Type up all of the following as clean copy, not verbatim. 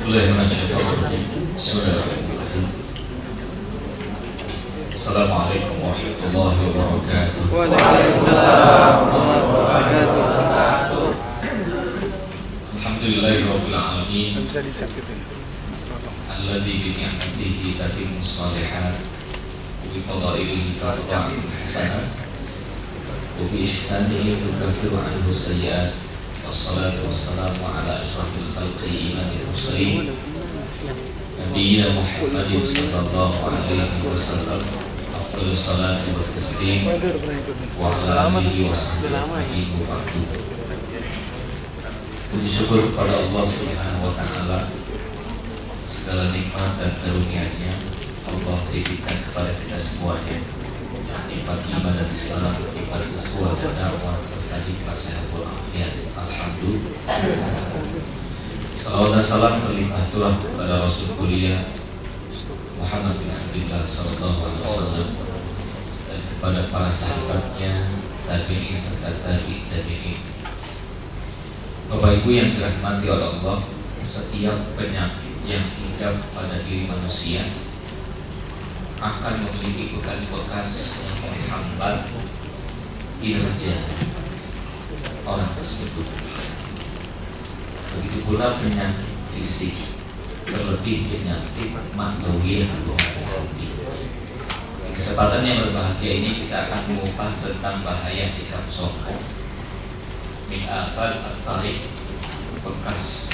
Bismillahirrahmanirrahim. Assalamualaikum warahmatullahi wabarakatuh. Waalaikumsalam warahmatullahi wabarakatuh. Alhamdulillahirabbil alamin. Bisa disakitin. Alladzi bi ni'matihi tatimmu shalihat wa bi fadailihi tata'u hasanat wa bi ihsanihi tukaffiru anhu sayyi'at. Wassalatu wassalamu ala asyrafil khalqi imamil mursalin Nabiyyina Muhammadin sallallahu alaihi wasallam. Afdhalus salati wa taslim wa ala alihi wa sahbihi wa ba'du. Puji syukur kepada Allah Subhanahu wa taala, segala nikmat dan karunia-Nya Allah titipkan kepada kita semuanya. Nikmat iman dan Islam, nikmat ukhuwah dan dakwah, serta nikmat sehatul afiat. Alhamdulillah. Salawat dan salam berlimpah curah kepada Rasul Mulia Muhammad bin Abdullah sallallahu alaihi wasallam dan kepada para sahabatnya, tabi'in serta tabi'in. Bapak Ibu yang dirahmati oleh Allah, setiap penyakit yang hinggap pada diri manusia akan memiliki bekas-bekas yang menghambat kinerja orang tersebut. Begitu pula penyakit fisik, terlebih penyakit ma'nawiyah atau hati. Di kesempatan yang berbahagia ini kita akan mengupas tentang bahaya sikap sombong, min afat at-tariq, bekas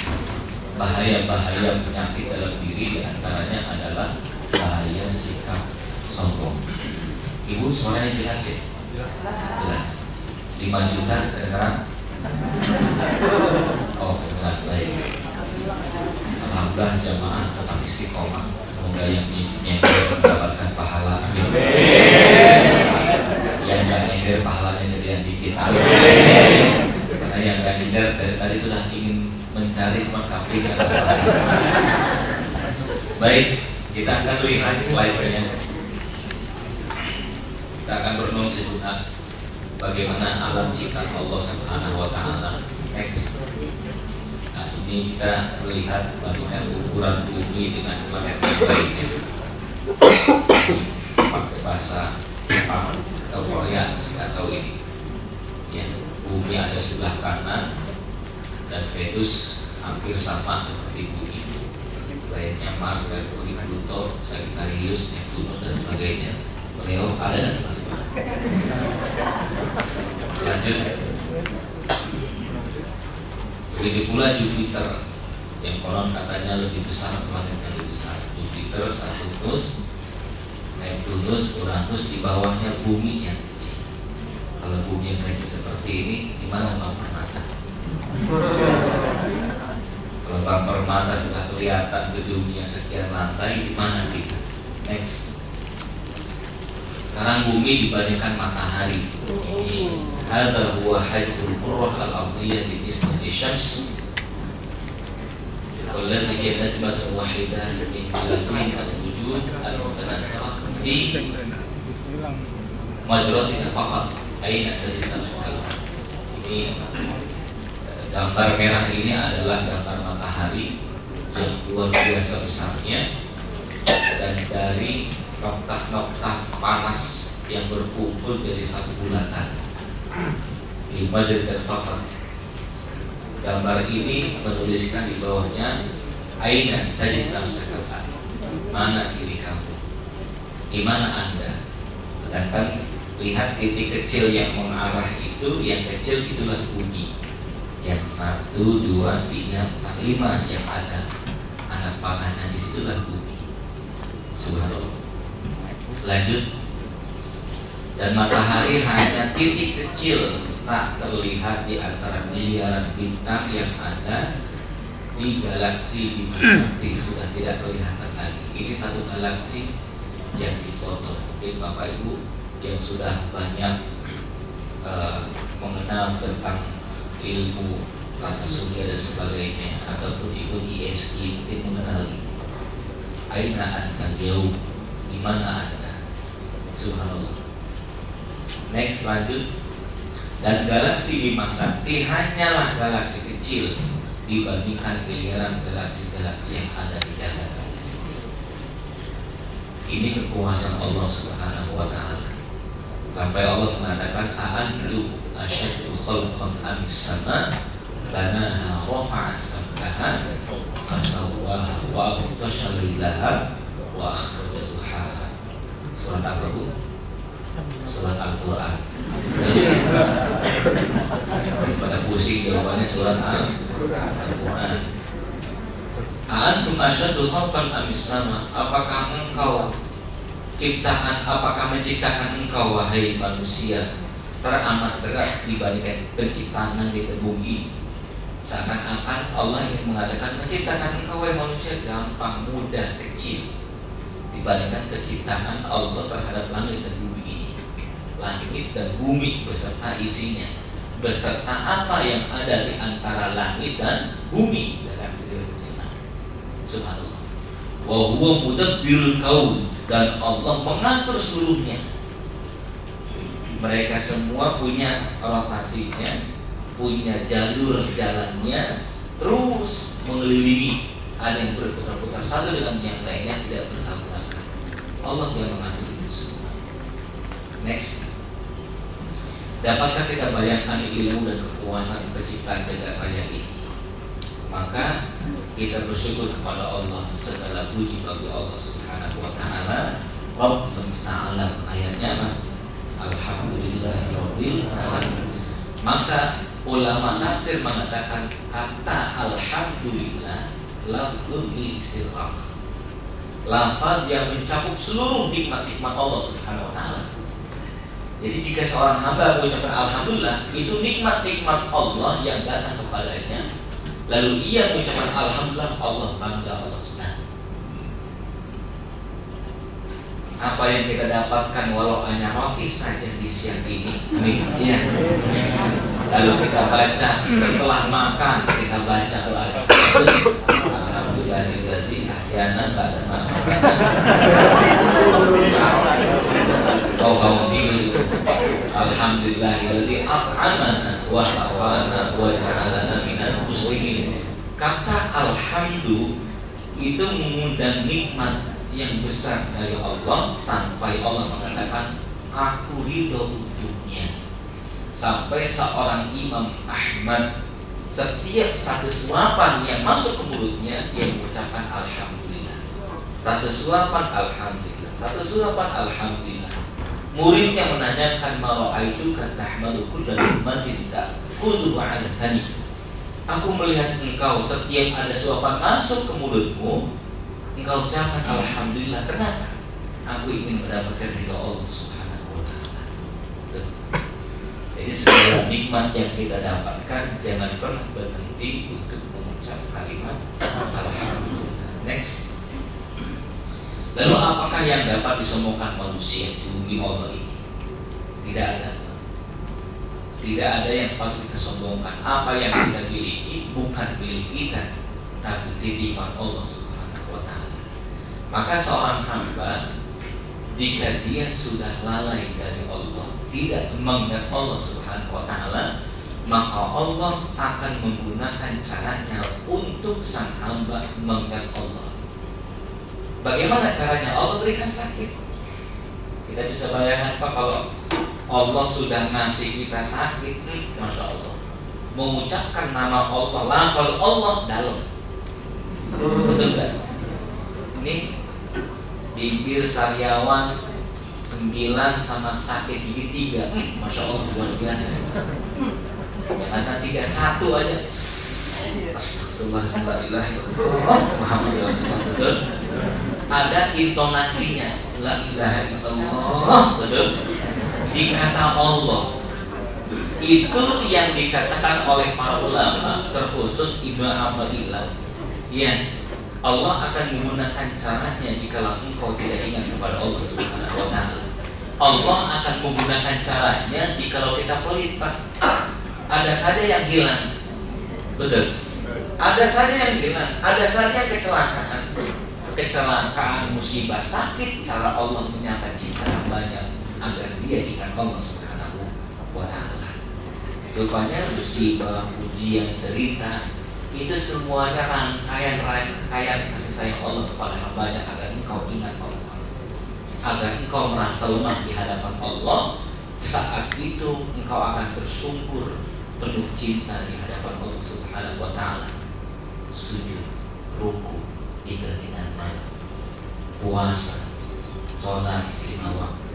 bahaya-bahaya penyakit dalam diri, diantaranya adalah bahaya sikap sombong. Ibu suaranya jelas ya? Jelas. 5 juta kedengaran? Oh, benar, baik. Alhamdulillah jamaah tetap istiqomah. Semoga yang mendapatkan pahala. Amin. Yang gak nyender pahalanya jadian dikit. Amin. Karena yang gak nyender dari tadi sudah ingin mencari cuma kambing atau selasa. Baik, kita akan lihat slide-nya. Kita akan berenung sejenak bagaimana alam ciptaan Allah Subhanahu wa taala. Next. Nah, ini kita melihat bandingkan ukuran bumi dengan planet yang lainnya. Pakai bahasa Jepang atau Korea, saya tahu ini. Ya, bumi ada sebelah kanan dan Venus hampir sama seperti bumi. Lainnya Mars, Merkuri, Pluto, Sagittarius, Neptunus dan sebagainya. Leo ada dan masih lanjut. Begitu pula Jupiter yang konon katanya lebih besar, planetnya lebih besar. Jupiter, Saturnus, Neptunus, Uranus, di bawahnya bumi yang kecil. Kalau bumi yang kecil seperti ini, di mana bumper mata? Kalau bumper mata sudah kelihatan gedungnya sekian lantai, di mana kita? Next. Sekarang bumi dibandingkan matahari. Hadza huwa hajjul qurrah al-ardhiyyah bi nisbati syams. Walladhi hiya najmatun wahidah min jalalain al-wujud al-mutanaththirah fi majratin faqat aina tajid as-su'al. Ini gambar merah ini adalah gambar matahari yang luar biasa besarnya, dan dari noktah-noktah panas yang berkumpul dari satu bulatan. 5 jeritan fakar. Gambar ini menuliskan di bawahnya aina tajid nafsaka, mana diri kamu, di mana anda. Sedangkan lihat titik kecil yang mengarah itu, yang kecil itulah bumi. Yang 1, 2, 3, 4, 5 yang ada anak panahnya, disitulah bumi. Subhanallah. Lanjut. Dan matahari hanya titik kecil, tak terlihat di antara miliaran bintang yang ada di galaksi Bima Sakti. Sudah tidak kelihatan lagi. Ini satu galaksi yang difoto. Mungkin Bapak Ibu yang sudah banyak mengenal tentang ilmu tata surya dan sebagainya, ataupun ikut ISI mungkin mengenali. Aina anta jauh, di mana anda? Subhanallah. Next, lanjut. Dan galaksi Bima Sakti hanyalah galaksi kecil dibandingkan miliaran galaksi-galaksi yang ada di jagat raya. Ini kekuasaan Allah Subhanahu wa taala. Sampai Allah mengatakan a'antum asyaddu khalqan amis sama banaha rafa'a samkaha fasawwaha wa aghtasha lailaha wa akhraja duhaha. Surat apa, Bu? Surat Al-Quran. Pada pusing jawabannya surat Al-Quran. A'antum asyaddu khalqan amis sama, apakah engkau menciptakan engkau wahai manusia teramat berat dibandingkan penciptaan di bumi. Seakan-akan Allah yang mengatakan menciptakan engkau wahai manusia gampang, mudah, kecil dibandingkan penciptaan Allah terhadap langit dan bumi ini. Langit dan bumi beserta isinya, beserta apa yang ada di antara langit dan bumi dengan segala kesenangan. Subhanallah. Wa huwa mudabbirul kaun, dan Allah mengatur seluruhnya. Mereka semua punya rotasinya, punya jalur jalannya, terus mengelilingi. Ada yang berputar-putar satu dengan yang lainnya, tidak bertabrakan. Allah yang mengatur itu semua. Next. Dapatkah kita bayangkan ilmu dan kekuasaan penciptaan jagat raya ini? Maka kita bersyukur kepada Allah. Segala puji bagi Allah Subhanahu wa taala, Rabb semesta alam. Ayatnya apa? Alhamdulillahirabbil alamin. Maka ulama tafsir mengatakan kata alhamdulillah lafzul istighraq, lafaz yang mencakup seluruh nikmat-nikmat Allah Subhanahu wa taala. Jadi jika seorang hamba mengucapkan alhamdulillah, itu nikmat-nikmat Allah yang datang kepadanya, lalu ia mengucapkan alhamdulillah, Allah bangga, Allah senang. Apa yang kita dapatkan walau hanya roti saja di siang ini, amin. Ya. Lalu kita baca setelah makan, kita baca lagi. Alhamdulillahilladzi ahyana ba'da ma kau bangun tidur. Alhamdulillahilladzi at'amana wa saqana wa ja'alana minal muslimin. Kata alhamdulillah itu mengundang nikmat yang besar dari Allah, sampai Allah mengatakan aku ridho untuknya. Sampai seorang Imam Ahmad setiap satu suapan yang masuk ke mulutnya dia mengucapkan alhamdulillah. Satu suapan alhamdulillah, satu suapan alhamdulillah. Muridnya menanyakan mara'aitu katahmaluku dan madinta kudu ala thani. Aku melihat engkau setiap ada suapan masuk ke mulutmu, engkau ucapkan alhamdulillah. Kenapa? Aku ingin mendapatkan ridha Allah Subhanahu wa taala. Jadi segala nikmat yang kita dapatkan jangan pernah berhenti untuk mengucap kalimat alhamdulillah. Next. Lalu apakah yang dapat disombongkan manusia di bumi Allah ini? Tidak ada. Tidak ada yang patut kita sombongkan. Apa yang kita miliki bukan milik kita, tapi titipan Allah Subhanahu wa taala. Maka seorang hamba jika dia sudah lalai dari Allah, tidak mengingat Allah Subhanahu wa taala, maka Allah akan menggunakan caranya untuk sang hamba mengingat Allah. Bagaimana caranya? Allah berikan sakit. Kita bisa bayangkan Pak, kalau Allah sudah ngasih kita sakit, Masya Allah, mengucapkan nama Allah, lafal Allah dalam. Betul kan? Ini bibir sariawan 9 sama sakit gigi 3, Masya Allah luar biasa. Jangan 31 aja. Astagfirullahaladzim. Muhammad Rasulullah. Betul? Ada intonasinya, la ilaha illallah. Betul? Di kata Allah. Itu yang dikatakan oleh para ulama, terkhusus Ibnu Athaillah. Ya, Allah akan menggunakan caranya jika engkau tidak ingat kepada Allah Subhanahu wa taala. Allah akan menggunakan caranya jika kita pelit, Pak. Ada saja yang hilang. Betul. Ada saja yang hilang, ada saja kecelakaan, musibah, sakit, cara Allah menyapa cinta banyak agar dia ingat Allah Subhanahu wa taala. Rupanya musibah, ujian, derita Itu semuanya rangkaian kasih sayang Allah kepada hambanya agar engkau ingat Allah, agar engkau merasa lemah di hadapan Allah. Saat itu engkau akan tersungkur penuh cinta di hadapan Allah Subhanahu wa Ta'ala. Sujud, ruku, tiga dengan malam, puasa, sholat lima waktu.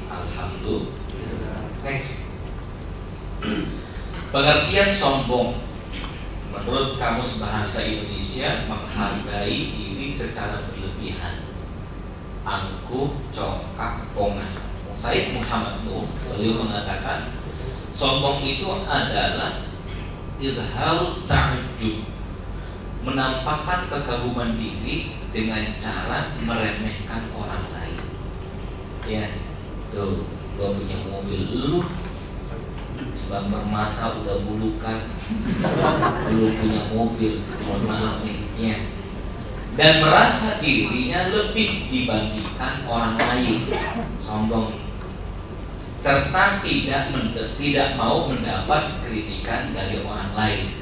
Alhamdulillah. Next. Pengertian sombong menurut Kamus Bahasa Indonesia, menghargai diri secara berlebihan, angkuh, congkak, pongah. Said Muhammad Nuh beliau mengatakan sombong itu adalah izharut ta'ajjub, menampakkan kekaguman diri dengan cara meremehkan orang lain. Ya, tuh, gua punya mobil, lu bumper mata udah bulukan, lu punya mobil, mohon maaf nih, ya. Dan merasa dirinya lebih dibandingkan orang lain, sombong, serta tidak mau mendapat kritikan dari orang lain,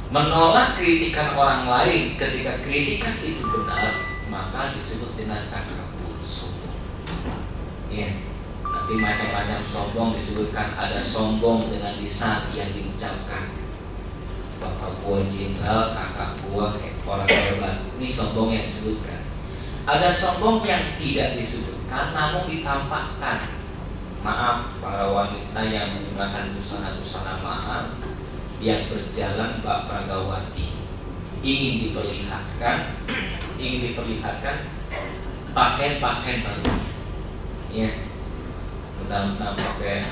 menolak kritikan orang lain ketika kritikan itu benar, maka disebut dengan takabur, sombong. Ya. Nanti macam-macam sombong disebutkan. Ada sombong dengan lisan yang diucapkan, bapak gua jenderal, kakak gua orang hebat, ini sombong yang disebutkan. Ada sombong yang tidak disebutkan namun ditampakkan. Maaf para wanita yang menggunakan busana-busana mahal, yang berjalan bak pragawati, ingin diperlihatkan pakaian-pakaian baru, ya. Mentang-mentang pakai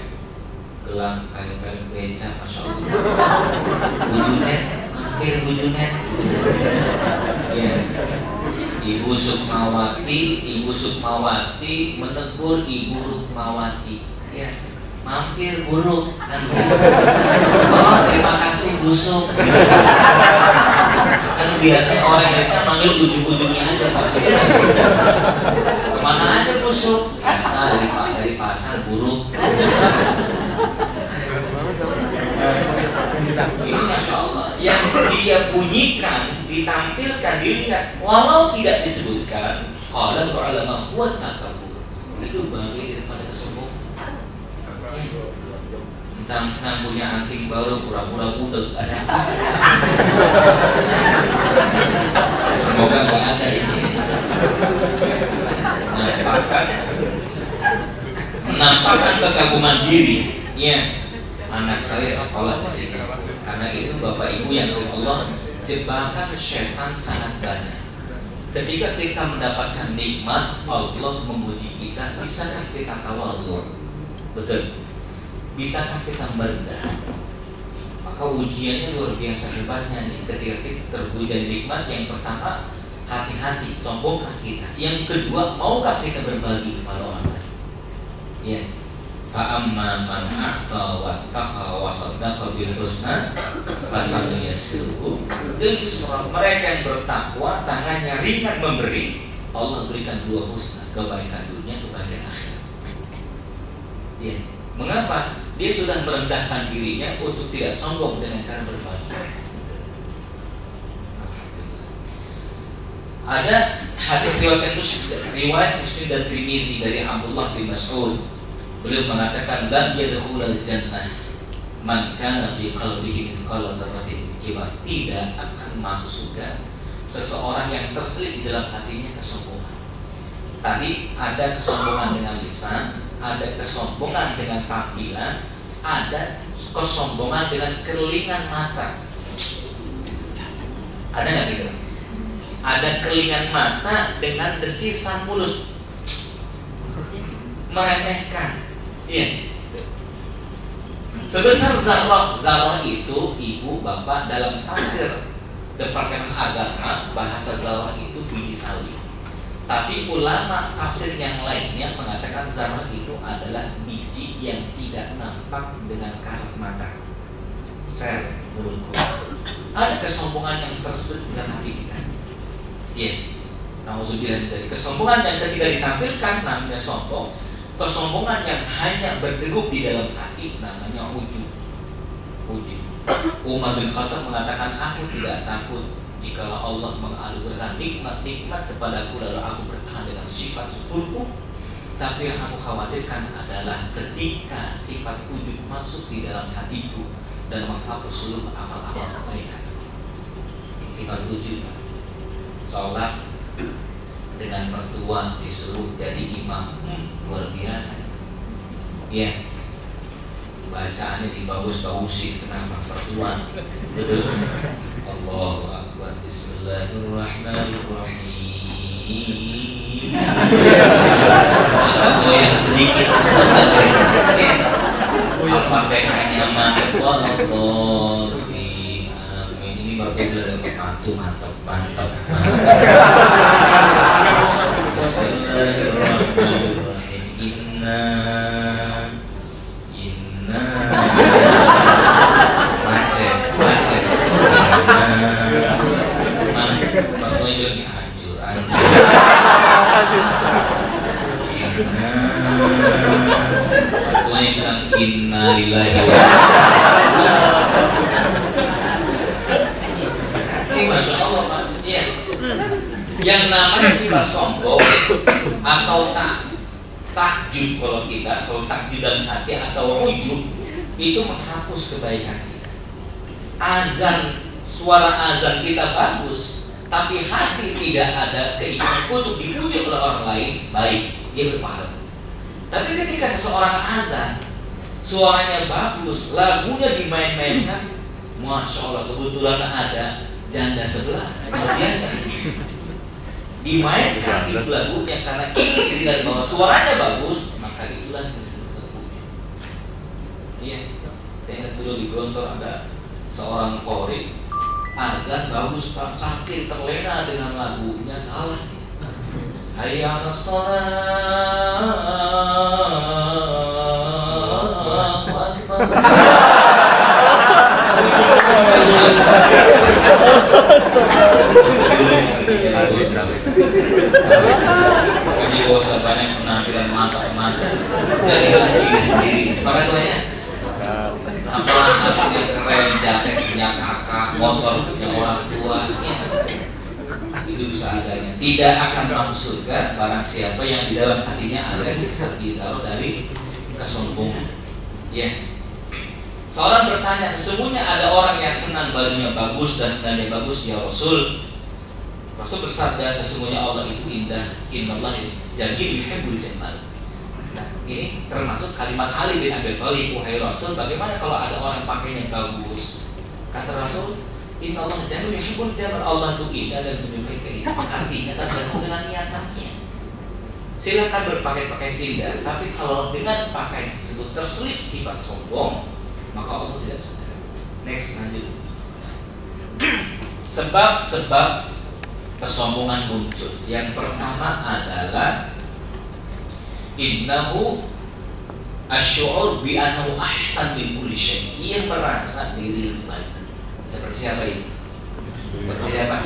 gelang kayak beca, masya Allah, bujunet, hampir bujunet, ya. Ibu Sukmawati menegur Ibu Rukmawati, ya, mampir buruk kan. Oh, terima kasih busuk. Kan biasanya orang Indonesia manggil ujung-ujungnya aja, tapi kemana aja busuk, biasa dari pasar buruk. Ini masya Allah, yang dia bunyikan, ditampilkan, dilihat, walau tidak disebutkan. Qala ulama huwa takabur, itu bagian daripada kesombongan. Mentang-mentang punya anting baru, pura-pura budeg, ada apa? Semoga nggak ada ini. Menampakkan kekaguman diri, ya. Anak saya sekolah di sini. Karena itu Bapak Ibu yang Allah, jebakan syaitan sangat banyak. Ketika kita mendapatkan nikmat, Allah memuji kita, bisakah kita tawadhu? Betul. Bisakah kita merendah? Maka ujiannya luar biasa hebatnya nih. Ketika kita terhujan nikmat, yang pertama hati-hati, sombongkah kita? Yang kedua, maukah kita berbagi kepada orang lain? Ya. Fa'amma man a'ta wattaqa wa saddaqa bil husna fasanuyassiruhu lil yusra. Mereka yang bertakwa, tangannya ringan memberi, Allah berikan dua husna, kebaikan dunia, kebaikan akhirat. Ya. Mengapa? Dia sudah merendahkan dirinya untuk tidak sombong dengan cara berbagi. Alhamdulillah. Ada hadis riwayat Muslim dan Tirmizi dari Abdullah bin Mas'ud. Beliau mengatakan, lam yadkhulul jannah man kana fi qalbihi mithqala dzarratin min kibar. Tidak akan masuk surga seseorang yang terselip di dalam hatinya kesombongan. Tadi ada kesombongan dengan lisan, ada kesombongan dengan tampilan, ada kesombongan dengan kerlingan mata. Ada nggak gitu? Ada kerlingan mata dengan desisan mulut, meremehkan. Iya. Sebesar zarah itu ibu bapak dalam tafsir Departemen Agama, bahasa zarah itu biji sawi. Tapi ulama tafsir yang lainnya mengatakan zarah itu adalah biji yang tidak nampak dengan kasat mata. Sel mulutku. Ada kesombongan yang tersebut dalam hati kita. Iya. Nauzubillah dari kesombongan yang ketika ditampilkan namanya sombong. Kesombongan yang hanya berdegup di dalam hati namanya ujub. Umar bin Khattab mengatakan, aku tidak takut jikalau Allah menganugerahkan nikmat-nikmat kepadaku lalu aku bertahan dengan sifat syukurku. Tapi yang aku khawatirkan adalah ketika sifat ujub masuk di dalam hatiku dan menghapus seluruh amal-amal kebaikan. Sifat ujub, sholat dengan mertua disuruh jadi imam, luar biasa. Ya, bacaannya dibagus-bagusin, kenapa mertua? Betul. Allahu Akbar. Bismillahirrahmanirrahim. Ada yang sedikit Al-Fatihahnya mantap. Ini baru mantap. Bismillahirrahmanirrahim. Inna macet. Bang ini hancur. Tuanya bilang inna lillahi wa ini masya Allah Pak. Iya. Yang namanya sifat sombong atau takjub kalau takjub dalam hati atau ujub itu menghapus kebaikan kita. Suara azan kita bagus, tapi hati tidak ada keinginan untuk dipuji oleh orang lain, baik, dia berpahala. Tapi ketika seseorang azan, suaranya bagus, lagunya dimain-mainkan, masya Allah, kebetulan ada janda sebelah, luar biasa. Dimainkan itu lagunya karena ingin dilihat bahwa suaranya bagus, maka itulah yang disebut terpuji. Iya, saya ingat dulu di Gontor ada seorang qori, azan bagus, sakit terlena dengan lagunya salah. Hayya 'alas shalah, Allahu akbar. Pokoknya gak usah banyak penampilan mantap. Jadilah diri sendiri. Sepakat lah ya. Apalah hatinya keren, jaket punya kakak, motor punya orang tuanya. Hidup seadanya. Tidak akan masuk surga barang siapa yang di dalam hatinya ada sifat bizarro dari kesombongan. Ya. Seorang bertanya, sesungguhnya ada orang yang senang bajunya bagus dan senangnya bagus, ya Rasul. Rasul bersabda, sesungguhnya Allah itu indah. Innallaha jamil yuhibbul jamal. Nah, ini termasuk kalimat Ali bin Abi Thalib, wahai Rasul, bagaimana kalau ada orang pakainya bagus? Kata Rasul, innallaha jamil yuhibbul jamal. Allah itu indah dan menyukai keindahan. Artinya tergantung dengan niatannya. Silakan berpakaian indah, tapi kalau dengan pakaian tersebut terselip sifat sombong, maka Allah tidak suka. Next, lanjut. Sebab kesombongan muncul. Yang pertama adalah innahu asy'ur bi annahu ahsan min kulli syai'. Ia merasa diri lebih baik. Seperti siapa ini? Seperti siapa?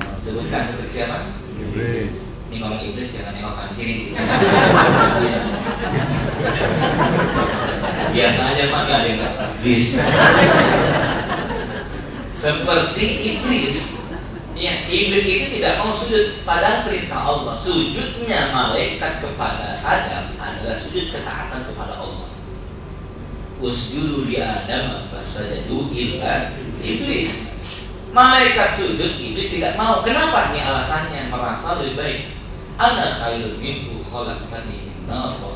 Sebutkan seperti siapa? Iblis. Ini ngomong iblis jangan nengok kanan kiri. Biasa aja Pak, gak ada yang iblis. Seperti iblis. Ya, iblis itu tidak mau sujud pada perintah Allah. Sujudnya malaikat kepada Adam adalah sujud ketaatan kepada Allah. Usjudu li Adam fasajadu illa iblis. Malaikat sujud, iblis tidak mau. Kenapa? Ini alasannya, merasa lebih baik. Ana khairun minhu khalaqtani min nar wa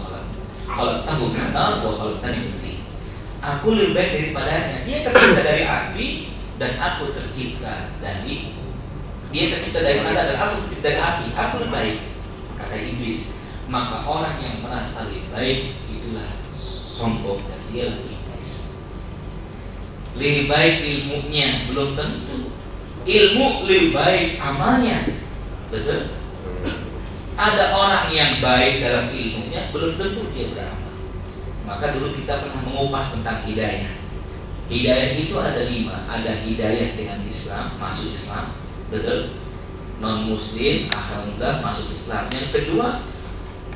khalaqtahu min nar wa khalaqtani min tin. Aku lebih baik daripadanya. Dia tercipta dari api dan aku tercipta dari. Dia tercipta dari mana dan aku tercipta dari api. Aku lebih baik, kata iblis. Maka orang yang merasa lebih baik itulah sombong dan dia iblis. Lebih baik ilmunya belum tentu. Ilmu lebih baik amalnya. Betul? Ada orang yang baik dalam ilmunya belum tentu dia beramal. Maka dulu kita pernah mengupas tentang hidayah. Hidayah itu ada 5. Ada hidayah dengan Islam, masuk Islam. Betul? Non muslim, alhamdulillah masuk Islam. Yang kedua,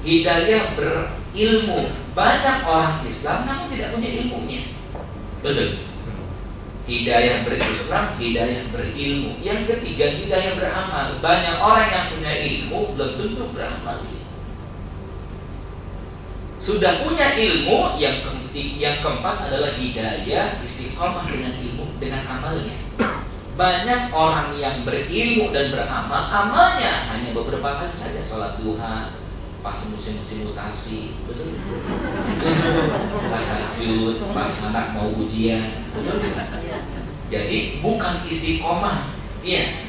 hidayah berilmu. Banyak orang Islam namun tidak punya ilmunya. Betul? Hidayah berislam, hidayah berilmu. Yang ketiga, hidayah beramal. Banyak orang yang punya ilmu belum tentu beramal. Sudah punya ilmu, yang keempat adalah hidayah istiqomah dengan ilmu, dengan amalnya. Banyak orang yang berilmu dan beramal, amalnya hanya beberapa kali saja, sholat duha pas musim-musim mutasi, betul? Tahajud pas anak mau ujian, betul? Jadi bukan istiqomah, dia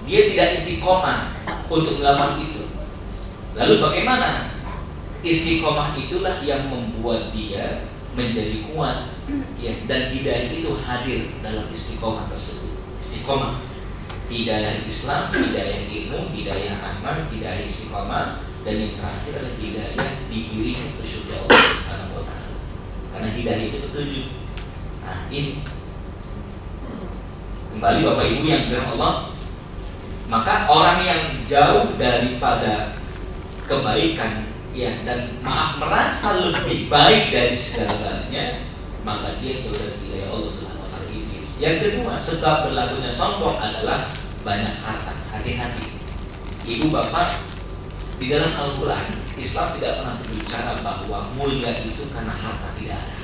tidak istiqomah untuk melakukan itu. Lalu bagaimana? Istiqomah itulah yang membuat dia menjadi kuat, ya, dan hidayah itu hadir dalam istiqomah tersebut. Istiqomah, hidayah Islam, hidayah ilmu, hidayah amal, hidayah istiqomah, dan yang terakhir adalah hidayah digiring ke surga Allah Subhanahu wa Ta'ala. Karena hidayah itu petunjuk. Nah, ini kembali Bapak Ibu yang dirahmati Allah, maka orang yang jauh daripada kebaikan, ya, dan merasa lebih baik dari segalanya, maka dia jauh dari wilayah Allah Subhanahu wa Ta'ala, iblis. Yang kedua, sebab berlakunya sombong adalah banyak harta. Hati-hati, Ibu Bapak, di dalam Al-Quran Islam tidak pernah berbicara bahwa mulia itu karena harta, tidak ada.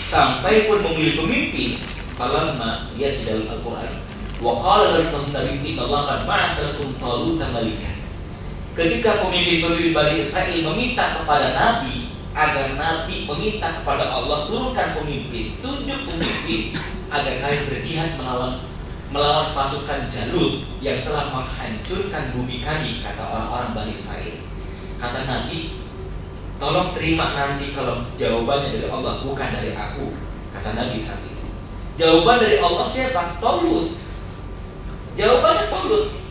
Sampai pun memilih pemimpin, falamma lihat di dalam Al-Quran, wa qala lahum nabiyyu Allah qad ba'atha lakum taluta malikan. Ketika pemimpin-pemimpin Bani Israel meminta kepada Nabi agar Nabi meminta kepada Allah, turunkan pemimpin, tunjuk pemimpin agar kalian berjihad melawan pasukan Jalut yang telah menghancurkan bumi kami, kata orang-orang Bani Israel. Kata Nabi, tolong terima nanti kalau jawabannya dari Allah, bukan dari aku, kata Nabi saat itu. Jawaban dari Allah siapa? Talut. Jawabannya Talut.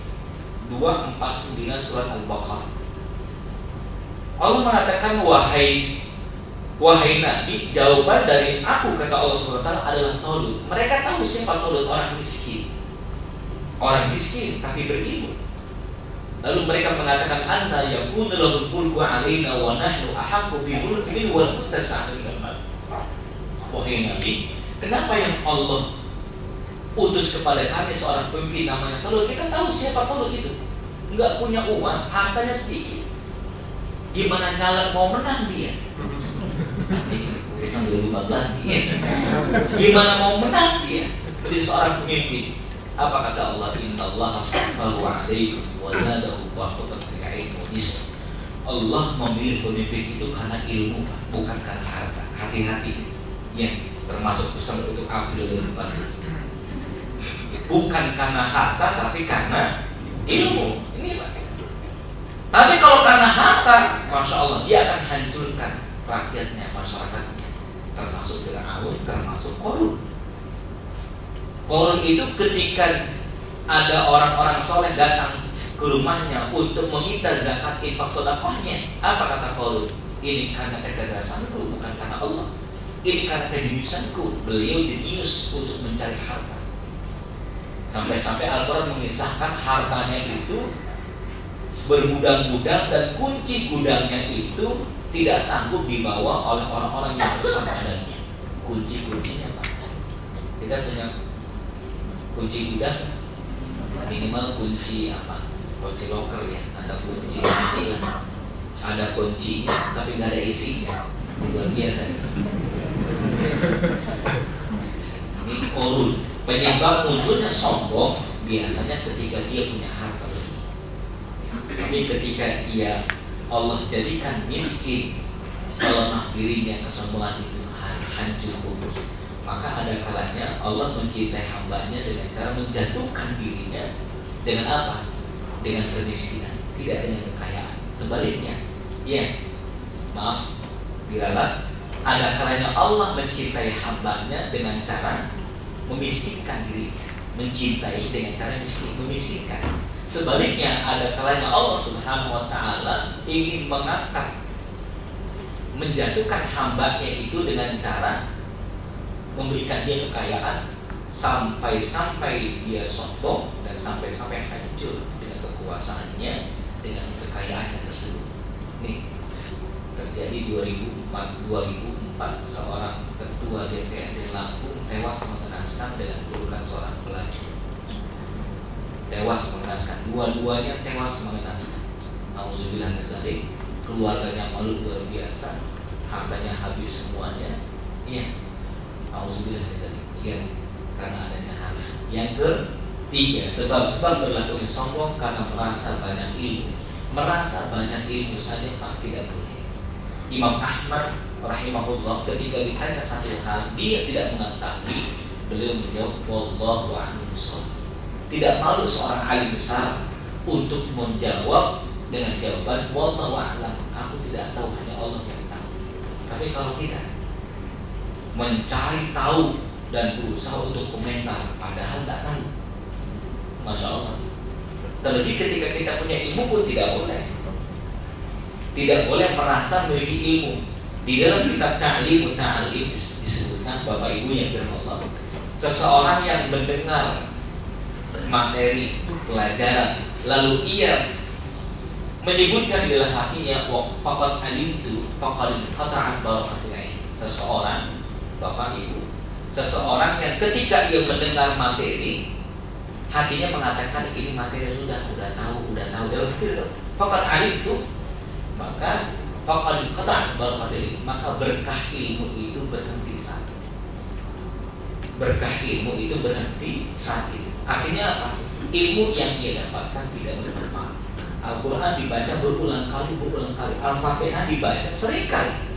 249 surat Al-Baqarah. Allah mengatakan, wahai Nabi, jawaban dari aku, kata Allah SWT, adalah Talut. Mereka tahu siapa Talut, orang miskin. Orang miskin tapi berilmu. Lalu mereka mengatakan, anna yakunu lahul mulku alaina wa nahnu ahaqqu bil mulki minhu wa kunta sa'atan minal mal. Wahai Nabi, kenapa yang Allah utus kepada kami seorang pemimpin namanya Talut? Kita tahu siapa Talut itu. Enggak punya uang, hartanya sedikit. Gimana nyalek mau menang dia? Ini urusan 2015 nih. Gimana mau menang dia menjadi seorang pemimpin? Apa kata Allah? Innallaha astaghfaru 'alaikum wa zadahu baqatan fil ilmi. Allah memilih pemimpin itu karena ilmu, bukan karena harta. Hati-hati, ya, termasuk pesan untuk April 2014. Bukan karena harta, tapi karena ilmu. Ini Pak. Tapi kalau karena harta, masya Allah, dia akan hancurkan rakyatnya, masyarakatnya, termasuk Fir'aun, termasuk Qarun. Qarun itu ketika ada orang-orang soleh datang ke rumahnya untuk meminta zakat infak sedekahnya, apa kata Qarun? Ini karena kecerdasanku, bukan karena Allah. Ini karena kejeniusanku. Beliau jenius untuk mencari harta. Sampai-sampai Al-Quran mengisahkan hartanya itu bergudang-gudang dan kunci gudangnya itu tidak sanggup dibawa oleh orang-orang yang bersama adanya. Kunci-kuncinya Pak, kita punya kunci gudang, minimal kunci apa? Kunci loker ya, ada kunci lah, ada kuncinya tapi nggak ada isinya. Ini luar biasa. Ini Qarun. Penyebab munculnya sombong biasanya ketika dia punya harta lebih. Tapi ketika Allah jadikan miskin, melemah dirinya, kesombongan itu hancur kubur. Maka ada kalanya Allah mencintai hambanya dengan cara menjatuhkan dirinya dengan apa? Dengan kemiskinan, tidak dengan kekayaan. Sebaliknya, ya, maaf, diralat. Ada kalanya Allah mencintai hambanya dengan cara memiskinkan dirinya, mencintai dengan cara memiskinkan. Sebaliknya, ada kalanya Allah Subhanahu wa Ta'ala ingin mengangkat, menjatuhkan hambanya itu dengan cara memberikan dia kekayaan sampai-sampai dia sombong dan sampai-sampai hancur dengan kekuasaannya, dengan kekayaannya tersebut. Nih, terjadi 2004 seorang ketua DPRD Lampung tewas mengenaskan dengan kedudukan seorang pelacur. Tewas mengenaskan, dua-duanya tewas mengenaskan. Nauzubillah min dzalik, keluarganya malu luar biasa, hartanya habis semuanya. Iya. Nauzubillah min dzalik. Iya, karena adanya hal. Yang ketiga, sebab-sebab berlakunya sombong karena merasa banyak ilmu. Merasa banyak ilmu saja Pak tidak boleh. Imam Ahmad rahimahullah ketika ditanya satu hal dia tidak mengetahui, beliau menjawab wallahu a'lam bishawab. Tidak malu seorang alim besar untuk menjawab dengan jawaban wallahu a'lam, aku tidak tahu, hanya Allah yang tahu. Tapi kalau kita mencari tahu dan berusaha untuk komentar padahal tidak tahu, Masya Allah. Terlebih ketika kita punya ilmu pun tidak boleh. Tidak boleh merasa memiliki ilmu. Di dalam kitab Ta'lim Ta'alim disebutkan Bapak Ibu yang dirahmati Allah, seseorang yang mendengar materi pelajaran lalu ia menyebutkan di dalam hatinya faqad alimtu faqad qata'at barakatul ilm. Seseorang, Bapak Ibu, seseorang yang ketika ia mendengar materi hatinya mengatakan ini materi sudah tahu dalam hati faqad alimtu, maka faqad qata'at barakatul ilm, maka berkah ilmu itu berhenti saat itu. Berkah ilmu itu berhenti saat itu. Artinya apa? Ilmu yang dia dapatkan tidak bermanfaat. Al-Quran dibaca berulang kali, Al-Fatihah dibaca sering kali.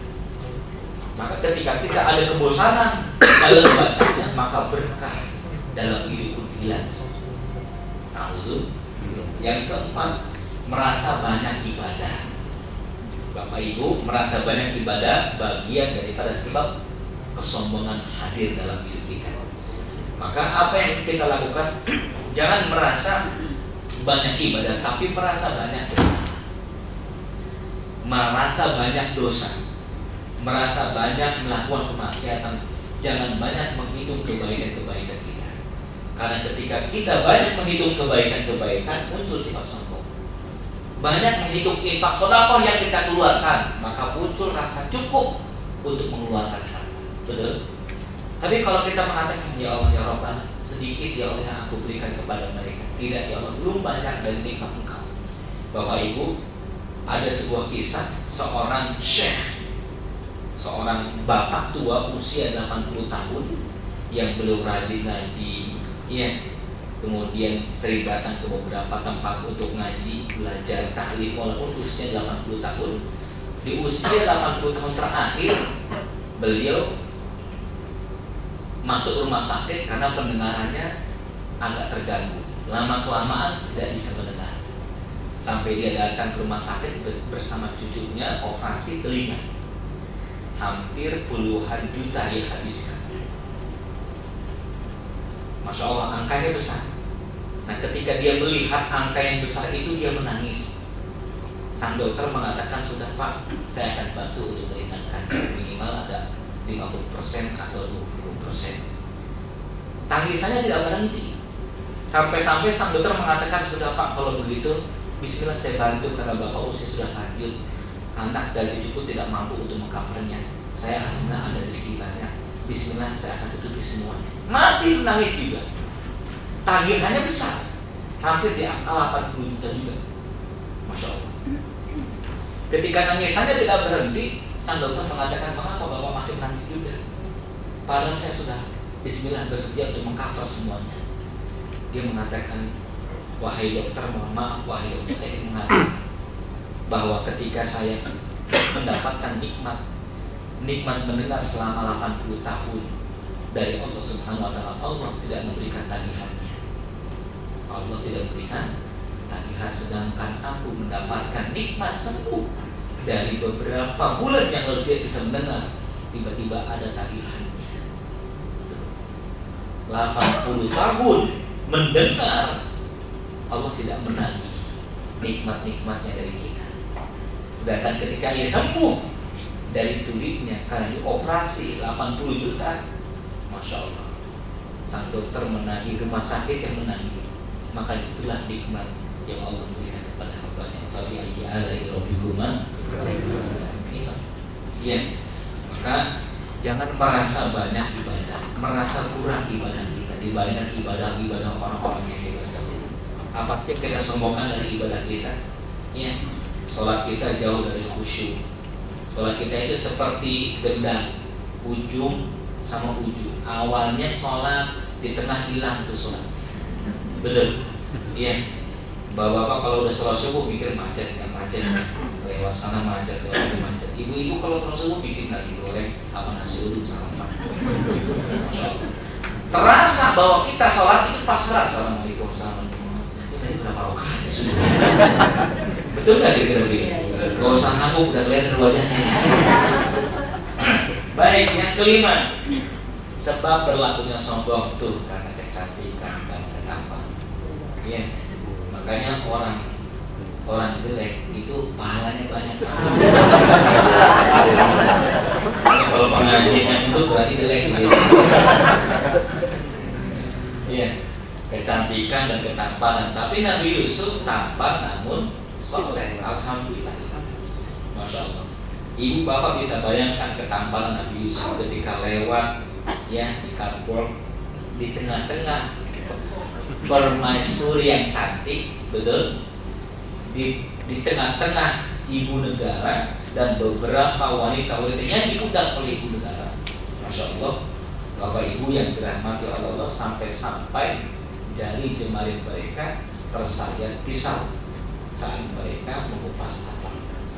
Maka ketika kita ada kebosanan dalam bacanya, maka berkah dalam hidup pun hilang. Yang keempat, merasa banyak ibadah. Bapak Ibu, merasa banyak ibadah bagian daripada sebab kesombongan hadir dalam hidup kita. Maka apa yang kita lakukan, jangan merasa banyak ibadah, tapi merasa banyak dosa. Merasa banyak dosa, merasa banyak melakukan kemaksiatan. Jangan banyak menghitung kebaikan-kebaikan kita. Karena ketika kita banyak menghitung kebaikan-kebaikan, muncul sifat sombong. Banyak menghitung infak sedekah yang kita keluarkan, maka muncul rasa cukup untuk mengeluarkan harta. Betul? Tapi kalau kita mengatakan ya Allah ya Rabbana, sedikit ya Allah yang aku berikan kepada mereka. Tidak ya Allah, belum banyak dari nikmat Engkau. Bapak Ibu, ada sebuah kisah seorang syekh, seorang bapak tua usia 80 tahun yang belum rajin ngaji, ya. Kemudian sering datang ke beberapa tempat untuk ngaji, belajar ta'lim walaupun usia 80 tahun. Di usia 80 tahun terakhir, beliau masuk rumah sakit karena pendengarannya agak terganggu. Lama-kelamaan tidak bisa mendengar. Sampai dia datang ke rumah sakit bersama cucunya operasi telinga. Hampir puluhan juta dia habiskan. Masya Allah, angkanya besar. Nah, ketika dia melihat angka yang besar itu, dia menangis. Sang dokter mengatakan, sudah Pak, saya akan bantu untuk meringankan. Minimal ada 50% atau 20%. Tangisannya tidak berhenti. Sampai-sampai sang dokter mengatakan, sudah Pak, kalau begitu bismillah saya bantu karena Bapak usia sudah lanjut. Anak dan cucu pun tidak mampu untuk mengcovernya. Saya alhamdulillah ada rezeki banyak. Bismillah saya akan tutupi semuanya. Masih menangis juga. Tagihannya besar, hampir di angka 80 juta juga. Masya Allah. Ketika nangisannya tidak berhenti, sang dokter mengatakan, mengapa Bapak masih menangis juga? Padahal saya sudah bismillah bersedia untuk mengcover semuanya. Dia mengatakan, wahai dokter, mohon maaf, wahai dokter, saya ingin mengatakan bahwa ketika saya mendapatkan nikmat mendengar selama 80 tahun dari Allah Subhanahu wa Ta'ala, Allah tidak memberikan tagihannya. Allah tidak memberikan tagihan, sedangkan aku mendapatkan nikmat sembuh dari beberapa bulan yang lalu dia bisa mendengar, tiba-tiba ada tagihannya. 80 tahun mendengar, Allah tidak menagih nikmat-nikmatnya dari kita. Sedangkan ketika ia sembuh dari tulitnya karena dioperasi 80 juta, Masya Allah, sang dokter menagih, rumah sakit yang menagih. Maka itulah nikmat yang Allah berikan kepada hamba-Nya. Fabi ayyi ala'i rabbikuma Iya. Maka jangan merasa banyak ibadah, merasa kurang ibadah kita dibandingkan ibadah orang-orang yang hebat dahulu. Apa sih kita sombongkan dari ibadah kita? Ya, sholat kita jauh dari khusyuk. Sholat kita itu seperti gendang, ujung sama ujung. Awalnya sholat, di tengah hilang tuh sholat. Betul? Iya. Bapak-bapak kalau udah sholat subuh mikir macet, lewat sana macet, lewat sini macet. Ibu-ibu kalau sholat subuh bikin nasi goreng apa nasi uduk sama Masya Allah. Terasa bahwa kita sholat itu pasrah. Assalamualaikum warahmatullahi wabarakatuh. Tadi berapa rakaat ya subuh? Betul nggak kira-kira begitu? Gak usah ngangguk, udah kelihatan wajahnya. Baik, yang kelima, sebab berlakunya sombong tuh karena kecantikan dan ketampan. Iya, makanya orang jelek itu pahalanya banyak. Kalau pengajian itu berarti jelek gitu. Iya, kecantikan dan ketampanan. Tapi Nabi Yusuf tampan namun soleh. Alhamdulillah. Masya Allah. Ibu bapak bisa bayangkan ketampanan Nabi Yusuf ketika lewat ya di kantor di tengah-tengah permaisuri yang cantik, betul? Di tengah-tengah ibu negara dan beberapa wanita-wanita yang diundang oleh ibu negara. Masya Allah, bapak ibu yang dirahmati Allah sampai jari jemari mereka tersayat pisau saat mereka mengupas apel.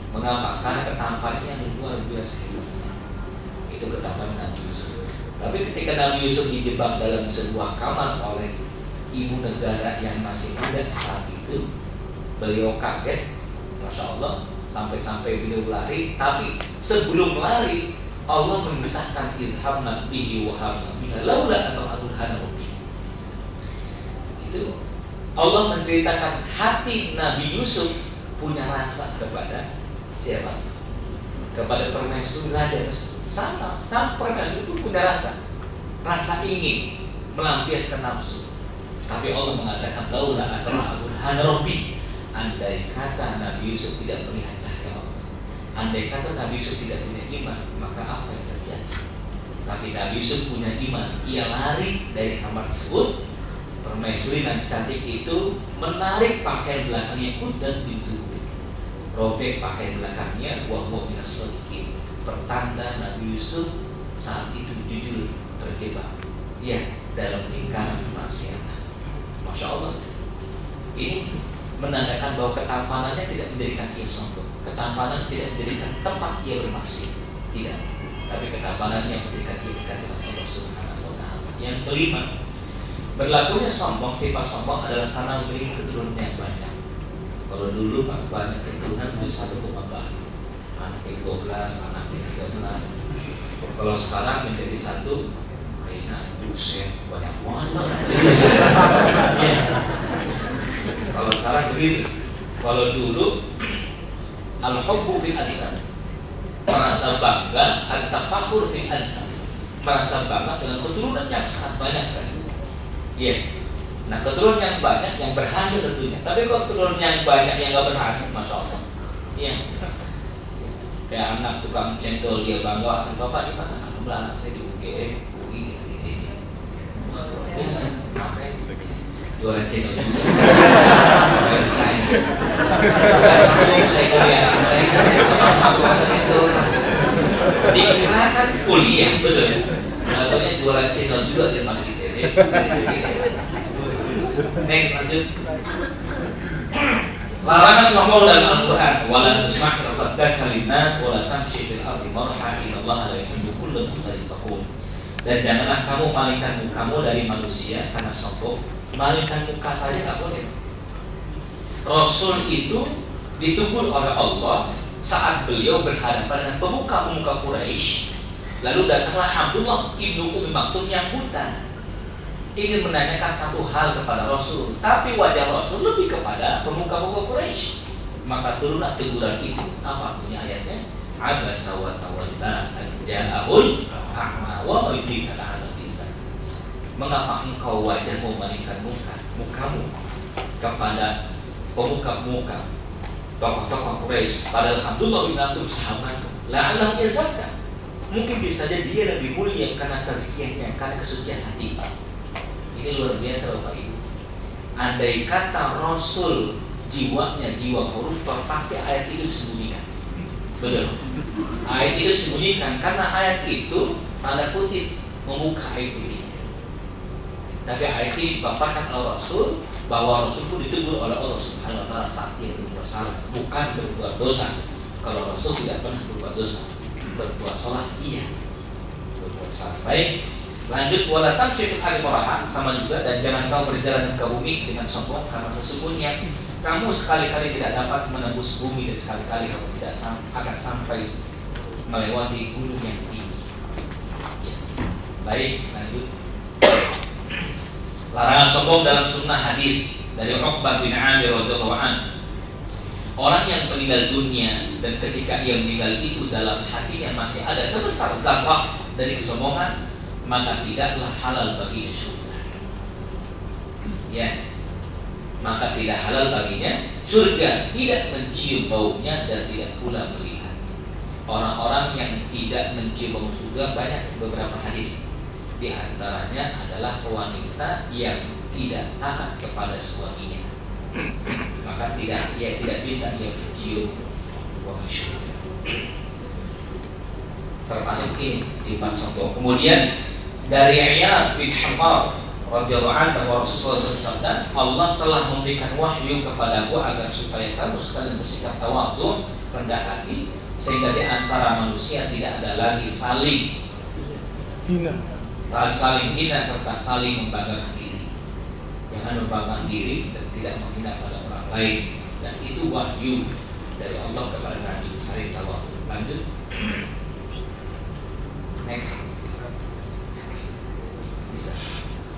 Mengapa? Karena ketampanannya yang luar biasa. Itu ketampanan Nabi Yusuf. Tapi ketika Nabi Yusuf dijebak dalam sebuah kamar oleh ibu negara yang masih muda saat itu, beliau kaget, Masya Allah, sampai beliau lari. Tapi sebelum lari, Allah memisahkan ilhamna bihi wa hamna biha laula atau adurhana rabbi. Itu Allah menceritakan hati Nabi Yusuf punya rasa kepada siapa? Kepada permaisuri raja. Sama permaisuri itu punya rasa ingin melampiaskan nafsu. Tapi Allah mengatakan laula atau adurhana rabbi. Andai kata Nabi Yusuf tidak melihat cahaya Allah, andai kata Nabi Yusuf tidak punya iman, maka apa yang terjadi? Tapi Nabi Yusuf punya iman. Ia lari dari kamar tersebut. Permaisuri yang cantik itu menarik pakaian belakangnya dan pintu, robek pakaian belakangnya. Wahwa minas shodiqin, pertanda Nabi Yusuf saat itu jujur terjebak ya dalam lingkaran kemaksiatan. Masya Allah. Ini menandakan bahwa ketampanannya tidak menjadikan ia sombong. Ketampanan tidak menjadikan tempat ia bermaksiat, tidak. Tapi ketampanannya menjadikan ia dekat dengan Allah Subhanahu wa Ta'ala. Yang kelima, berlakunya sombong, sifat sombong adalah karena memiliki keturunan yang banyak. Kalau dulu banyak keturunan itu satu kebanggaan, anaknya 12, anaknya 13. Kalau sekarang menjadi satu, kayaknya buset banyak banget. Ya. Kalau sekarang begitu. Kalau dulu al-hubbu fi ansan, merasa bangga, at-tafakhur fi ansan, merasa bangga dengan keturunan yang sangat banyak sekali. Iya. Nah, keturunan yang banyak yang berhasil tentunya. Tapi kalau keturunan yang banyak yang nggak berhasil, Masya Allah. Iya. Kayak anak tukang cendol dia bangga, bapak di mana? Alhamdulillah anak saya di UGM, UI gitu. Apa ya? Jualan cendol juga. Franchise. Sambung saya kuliah, saya sama cendol. Dikira kan kuliah, betul. Katanya jualan cendol juga di mana ITB. Next, lanjut. Larangan sombong dalam Al-Quran. Wala tusma' rafaddaka linnas wala tamshi fil ardi marha innallaha la yuhibbu kulla mukhtalin fakhur. Dan janganlah kamu malingkan mukamu dari manusia karena sombong. Malingkan muka saja nggak boleh. Rasul itu ditegur oleh Allah saat beliau berhadapan dengan pemuka-pemuka Quraisy. Lalu datanglah Abdullah ibnu Ummi Maktum yang buta, ingin menanyakan satu hal kepada Rasul, tapi wajah Rasul lebih kepada pemuka-pemuka Quraisy. Maka turunlah teguran itu. Apa punya ayatnya? Abasa wa tawalla an ja'ahul a'ma wa yudrika la'ana bisa. Mengapa engkau wajahmu malingkan mukamu kepada pemuka-pemuka tokoh-tokoh Quraisy, padahal Abdullah bin Maktum sahabat la'allahu yazakka. Mungkin bisa saja dia lebih mulia karena tazkiyahnya, karena kesucian hati. Ini luar biasa Bapak Ibu. Andai kata Rasul jiwanya jiwa koruptor, pasti ayat itu disembunyikan. Betul. Ayat itu disembunyikan karena ayat itu tanda kutip membuka aib ini. Tapi ayat ini dipaparkan oleh Rasul bahwa Rasul itu ditegur oleh Allah Subhanahu wa taala saat dia berbuat salah, bukan berbuat dosa. Kalau Rasul tidak pernah berbuat dosa, berbuat salah iya, berbuat salah. Baik, lanjut, wala tamshi fil ardi maraha, sama juga, dan jangan kau berjalan ke bumi dengan sombong, karena sesungguhnya kamu sekali-kali tidak dapat menembus bumi, dan sekali-kali kamu tidak akan sampai melewati gunung yang tinggi. Ya. Baik, lanjut. Larangan sombong dalam sunnah hadis dari Uqbah bin Amir radhiyallahu anhu. Orang yang meninggal dunia dan ketika ia meninggal itu dalam hatinya masih ada sebesar zarrah dari kesombongan, maka tidaklah halal baginya surga. Ya, maka tidak halal baginya surga, tidak mencium baunya dan tidak pula melihatnya. Orang-orang yang tidak mencium bau surga banyak beberapa hadis. Di antaranya adalah wanita yang tidak taat kepada suaminya, maka tidak bisa ia mencium wangi surga. Termasuk ini sifat sombong. Kemudian dari Iyad bin Hammar radhiyallahu anhu bahwa Rasulullah SAW bersabda, Allah telah memberikan wahyu kepadaku agar supaya kamu sekalian bersikap tawadhu, rendah hati, sehingga di antara manusia tidak ada lagi saling hina serta saling membanggakan diri. Jangan membanggakan diri dan tidak menghina pada orang lain. Dan itu wahyu dari Allah kepada Nabi saling tawadhu. Lanjut. Next. Bisa.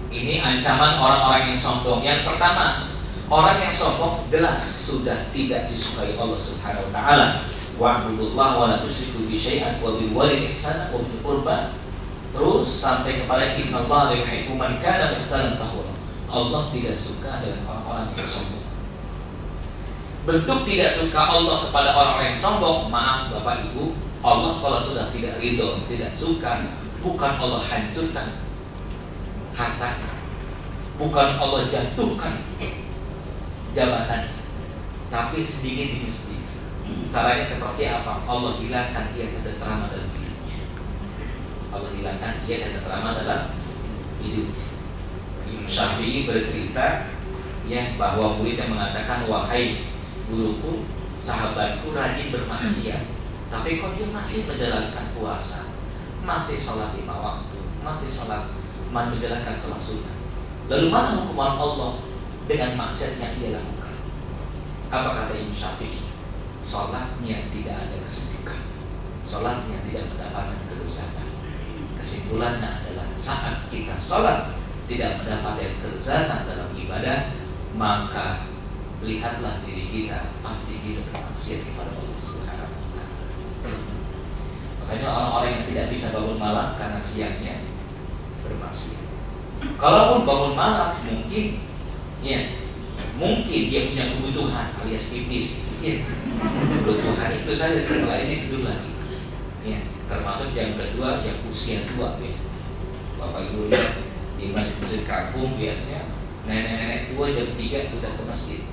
Ini ancaman orang-orang yang sombong. Yang pertama, orang yang sombong jelas sudah tidak disukai Allah Subhanahu wa taala. Wa'budullaha wa la tusyriku bihi syai'an wa bil walidayni ihsana wa bil qurba. Terus sampai kepada innallaha la yuhibbu man kana mukhtalan fakhura. Allah tidak suka dengan orang-orang yang sombong. Bentuk tidak suka Allah kepada orang-orang yang sombong, maaf Bapak Ibu, Allah kalau sudah tidak ridho, tidak suka, bukan Allah hancurkan hartanya, bukan Allah jatuhkan jabatannya, tapi sedikit demi sedikit. Caranya seperti apa? Allah hilangkan ia ketentraman dalam hidupnya. Allah hilangkan ia ketentraman dalam hidupnya. Imam Syafi'i bercerita ya bahwa murid yang mengatakan, wahai guruku, sahabatku rajin bermaksiat, tapi kok dia masih menjalankan puasa, masih sholat 5 waktu, masih menjalankan sholat sunnah. Lalu mana hukuman Allah dengan maksiat yang dia lakukan? Apa kata Imam Syafi'i? Sholatnya tidak ada kesejukan, sholatnya tidak mendapatkan kelezatan. Kesimpulannya adalah saat kita sholat tidak mendapatkan kelezatan dalam ibadah, maka lihatlah diri kita, pasti kita bermaksiat kepada Allah Subhanahu wa taala. Makanya orang-orang yang tidak bisa bangun malam karena siangnya bermaksiat. Kalaupun bangun malam mungkin dia punya kebutuhan alias pipis, kebutuhan itu saja, setelah ini tidur lagi. Ya, termasuk yang kedua yang usia tua biasanya. Bapak Ibu lihat di masjid-masjid kampung biasanya nenek-nenek tua jam 3 sudah ke masjid.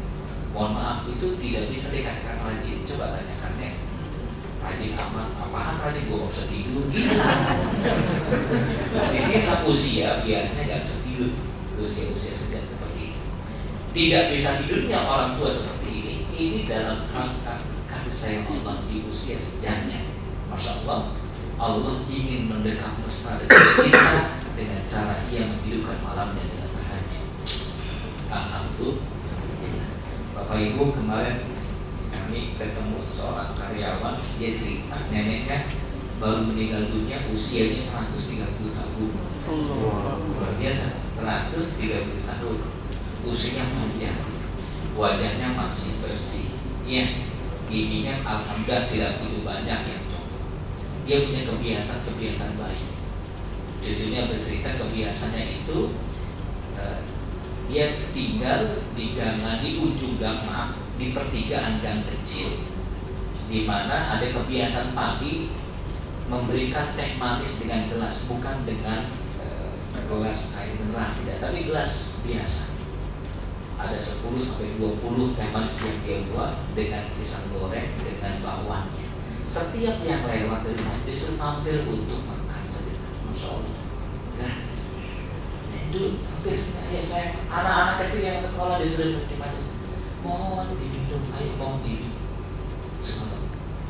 Mohon maaf, itu tidak bisa dikatakan rajin. Coba tanyakan nek, rajin amat, apaan rajin? Gua nggak bisa tidur gitu. Di sisa usia biasanya nggak bisa tidur, usia sejak seperti ini. Tidak bisa tidurnya orang tua seperti ini dalam rangka kasih sayang Allah di usia sejanya. Masya Allah, Allah ingin mendekat mesra dengan kita dengan cara ia menghidupkan malamnya dengan tahajud. Alhamdulillah. Bapak Ibu, kemarin kami ketemu seorang karyawan, dia cerita neneknya baru meninggal dunia usianya 130 tahun. Luar biasa, 130 tahun. Usianya panjang, wajahnya masih bersih. Iya, giginya alhamdulillah tidak begitu banyak yang copot. Dia punya kebiasaan baik. Cucunya bercerita kebiasaannya itu dia tinggal di ujung gang, di pertigaan gang kecil. di mana ada kebiasaan pagi memberikan teh manis dengan gelas, bukan dengan gelas air mineral, tidak, tapi gelas biasa. Ada 10 sampai 20 teh manis yang dia buat dengan pisang goreng dengan bakwannya. Setiap yang lewat dari rumah disuruh mampir untuk makan saja. Masya Allah, gratis. Itu hampir ya, saya anak-anak kecil yang sekolah disuruh teh manis, mohon diminum, ayo mau diminum.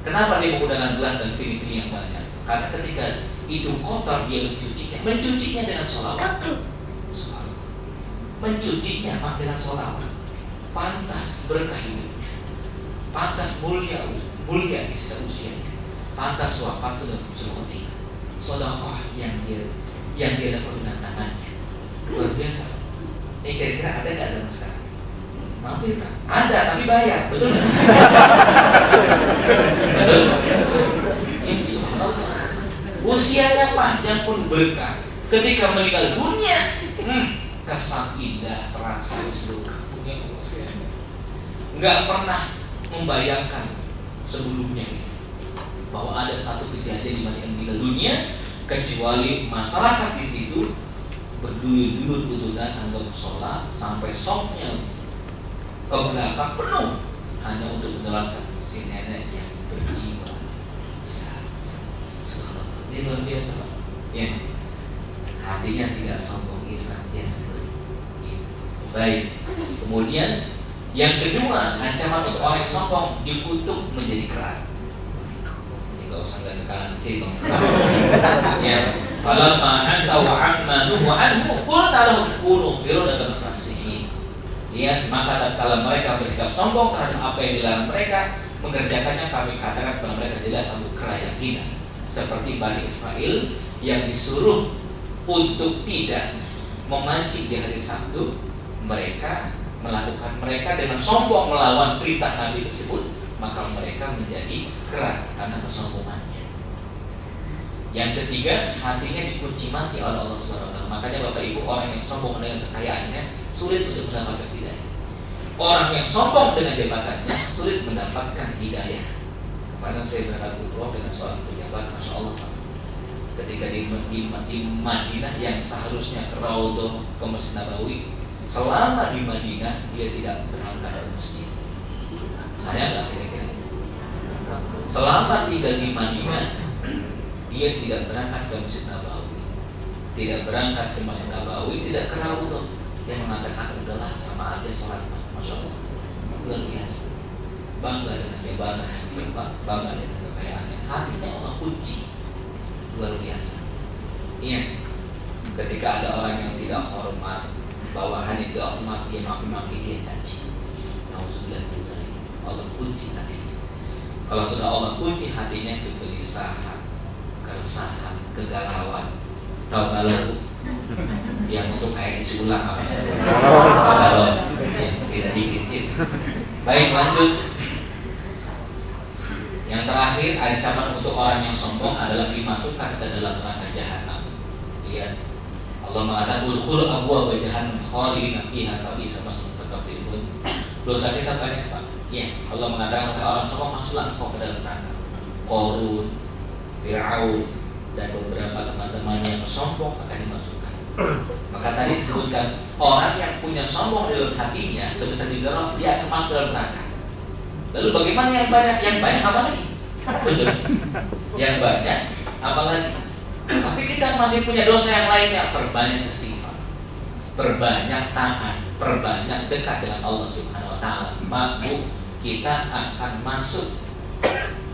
Kenapa dia menggunakan gelas dan piring-piring yang banyak? Karena ketika itu kotor dia mencucinya dengan sholawat. Mencucinya dengan sholawat. Pantas berkah hidupnya, pantas mulia di sisa usianya, pantas wafat dengan husnul khotimah. Sedekah yang dia dapat dengan tangannya luar biasa. Ini kira-kira ada nggak zaman sekarang? Mampir kan? Ada, tapi bayar, betul nggak? Betul. Ini subhanallah. Usianya panjang pun berkah. Ketika meninggal dunia, kesan indah terasa di seluruh kampungnya. Nggak pernah membayangkan sebelumnya bahwa ada satu kejadian di mana yang meninggal dunia, kecuali masyarakat di situ berduyun-duyun untuk datang ke musola sampai sopnya ke belakang penuh hanya untuk mendoakan si nenek yang berjiwa besar. Ini luar biasa, Pak. Ya, hatinya tidak sombong, Islam dia sendiri. Ya. Baik. Kemudian yang kedua, ancaman untuk orang yang sombong, dikutuk menjadi keras. Ini nggak usah nggak kanan kiri, ya. Falamma antau amma nuhu anhu qulna lahum kunu qiradatan khasi'in. Lihat, maka tatkala mereka bersikap sombong terhadap apa yang dilarang mereka mengerjakannya, kami katakan kepada mereka, tidak kamu kera yang hina. Seperti Bani Israel yang disuruh untuk tidak memancing di hari Sabtu, mereka dengan sombong melawan perintah Nabi tersebut, maka mereka menjadi kera karena kesombongannya. Yang ketiga, hatinya dikunci mati oleh Allah SWT. Makanya Bapak Ibu, orang yang sombong dengan kekayaannya sulit untuk mendapatkan hidayah. Orang yang sombong dengan jabatannya sulit mendapatkan hidayah. Kemarin saya berangkat umroh dengan seorang pejabat, Masya Allah, Pak. Ketika di Madinah yang seharusnya ke Raudhah, ke Masjid Nabawi, selama di Madinah dia tidak berangkat ke masjid. Saya nggak kira-kira. Selama tinggal di Madinah, dia tidak berangkat ke Masjid Nabawi, tidak berangkat ke Masjid Nabawi, tidak ke Raudhah. Dia mengatakan, udahlah sama aja sholat. Masya Allah, luar biasa. Bangga dengan jabatan yang hebat, bangga dengan kekayaannya. Hatinya Allah kunci, luar biasa. Iya, ketika ada orang yang tidak hormat, bawahannya tidak hormat, dia maki-maki, dia caci. Nauzubillah min dzalik. Allah kunci hatinya. Kalau sudah Allah kunci hatinya, kegelisahan, keresahan, kegalauan. Tahu galau? Yang untuk kayak isi ulang apa? Galau. Ya, tidak dikit ya. Baik, lanjut. Yang terakhir, ancaman untuk orang yang sombong adalah dimasukkan ke dalam neraka jahanam. Lihat, Allah mengatakan udkhul abwaaba jahannam khalidina fiha fabisa masrul mutakabbirin. Dosa kita banyak, Pak. Ya, Allah mengatakan kepada orang sombong, masuklah engkau ke dalam neraka. Qarun, Fir'aun, dan beberapa teman-temannya yang sombong akan dimasukkan. Maka tadi disebutkan orang yang punya sombong dalam hatinya sebesar zarah, dia akan masuk dalam neraka. Lalu bagaimana yang banyak? Yang banyak apa lagi? Betul. Yang banyak apa lagi? Tapi kita masih punya dosa yang lainnya. Perbanyak istighfar, perbanyak taat, perbanyak dekat dengan Allah Subhanahu Wa Taala. Maka kita akan masuk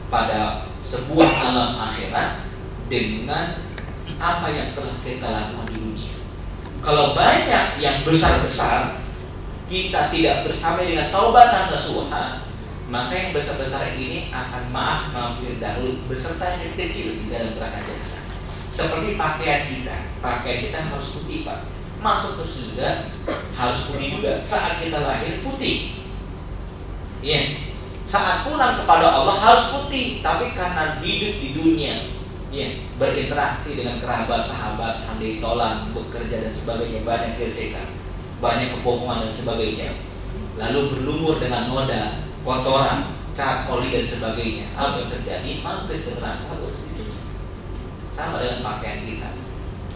pada sebuah alam akhirat dengan apa yang telah kita lakukan di dunia. Kalau banyak yang besar-besar kita tidak bersama dengan taubatan nasuha, maka yang besar-besar ini akan mampir dahulu beserta yang kecil di dalam neraka jahanam. Seperti pakaian kita harus putih, Pak. Masuk ke surga harus putih juga. Saat kita lahir putih, ya. Saat pulang kepada Allah harus putih. Tapi karena hidup di dunia, ya, berinteraksi dengan kerabat, sahabat, handai tolan, bekerja dan sebagainya, banyak gesekan, banyak kebohongan dan sebagainya, lalu berlumur dengan noda, kotoran, cat oli dan sebagainya. Apa yang terjadi? Mampir ke neraka untuk dicuci. Sama dengan pakaian kita.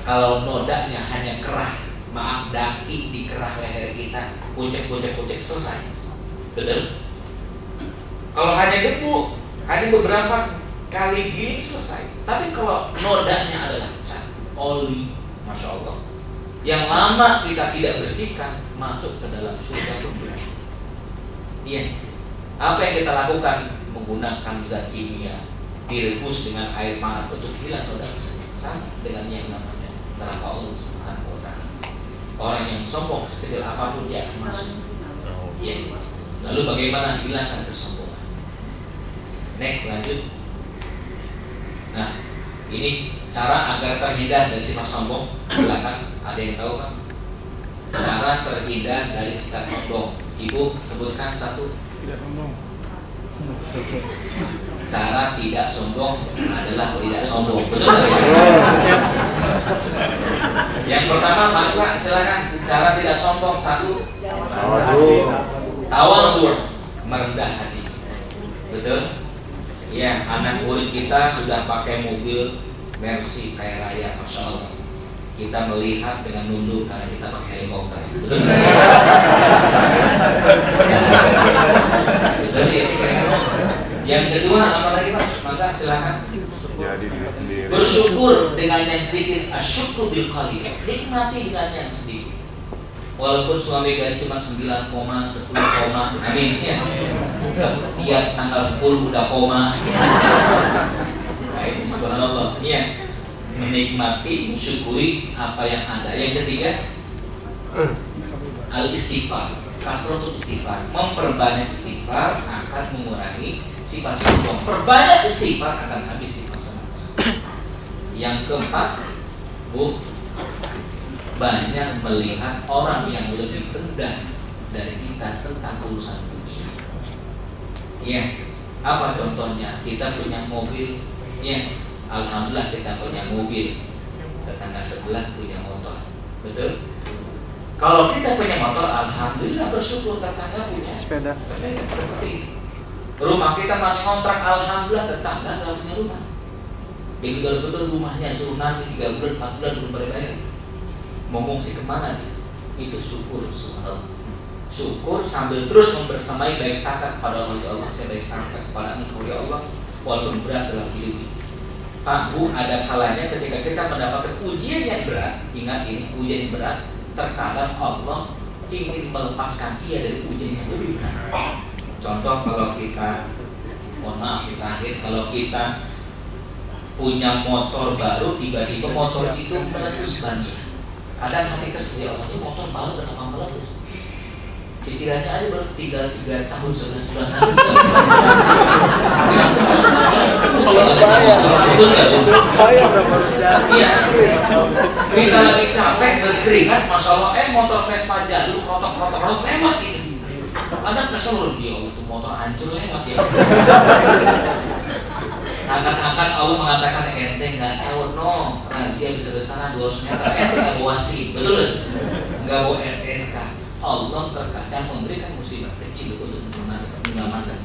Kalau nodanya hanya kerah, maaf, daki di kerah leher kita, kucek selesai. Betul? Kalau hanya debu, hanya beberapa kali giling selesai. Tapi kalau nodanya adalah cat, oli, masya Allah, yang lama kita tidak bersihkan, masuk ke dalam surga dunia. Iya. Apa yang kita lakukan? Menggunakan zat kimia, direbus dengan air panas untuk hilang noda, sama dengan yang namanya neraka Allah Subhanahu wa Ta'ala. Orang yang sombong sekecil apapun dia akan masuk. Iya. Lalu bagaimana hilangkan kesombongan? Next, lanjut. Nah, ini cara agar terhindar dari sifat sombong. Silakan, ada yang tahu kan? Cara terhindar dari sifat sombong. Ibu sebutkan satu. Tidak sombong. Cara tidak sombong adalah tidak sombong. Betul tidak? Yang pertama, Pak, silakan. Cara tidak sombong satu. Tawadhu, merendah hati. Betul? Ya, anak murid kita sudah pakai mobil Mercy kaya raya, masya Allah. Kita melihat dengan nunduk karena kita pakai helikopter. Betul? Betul ya, ini keren. Yang kedua apa lagi Pak? Maka silakan. Jadi diri sendiri. Bersyukur dengan yang sedikit. Asyukur bil qalil. Nikmati dengan yang sedikit. Walaupun suami gaji cuma 9, 10, amin ya. Tiap tanggal 10 udah koma. Nah, ini subhanallah. Iya. Menikmati, mensyukuri apa yang ada. Yang ketiga, al-istighfar. Kasratul istighfar. Memperbanyak istighfar akan mengurangi sifat sombong. Perbanyak istighfar akan habis sifat sombong. Yang keempat, Bu, banyak melihat orang yang lebih rendah dari kita tentang urusan dunia. Ya, apa contohnya? Kita punya mobil, ya, alhamdulillah kita punya mobil. Tetangga sebelah punya motor, betul? Kalau kita punya motor, alhamdulillah bersyukur tetangga punya sepeda seperti itu. Rumah kita masih kontrak, alhamdulillah tetangga nggak punya rumah. Begitu betul rumahnya suruh nanti 3 bulan, 4 bulan belum bayar. Mau ngungsi kemana dia? Itu syukur, subhanallah. Syukur sambil terus membersamai baik sangka kepada Allah. Ya Allah, saya baik sangka kepada Engkau ya Allah, walaupun berat dalam hidup ini. Pak, Bu, ada kalanya ketika kita mendapatkan ujian yang berat. Ingat ini, ujian yang berat. Terkadang Allah ingin melepaskan dia dari ujian yang lebih berat. Contoh kalau kita, mohon maaf terakhir, kalau kita punya motor baru, tiba-tiba motor itu meletus bannya. Kadang hati kesel, ya Allah, ini motor baru kenapa meletus? Cicilannya aja baru tinggal 3 tahun 11 bulan lagi. Iya. Kita lagi capek berkeringat, masya Allah, motor Vespa jadul, rotok lewat ini. Kadang kesel dia, Allah, tuh motor hancur lewat ya. Akan Allah mengatakan ente nggak tahu, no, razia besar-besaran 200 meter, ente nggak bawa SIM, betul? Nggak bawa STNK. Allah terkadang memberikan musibah kecil untuk menyelamatkan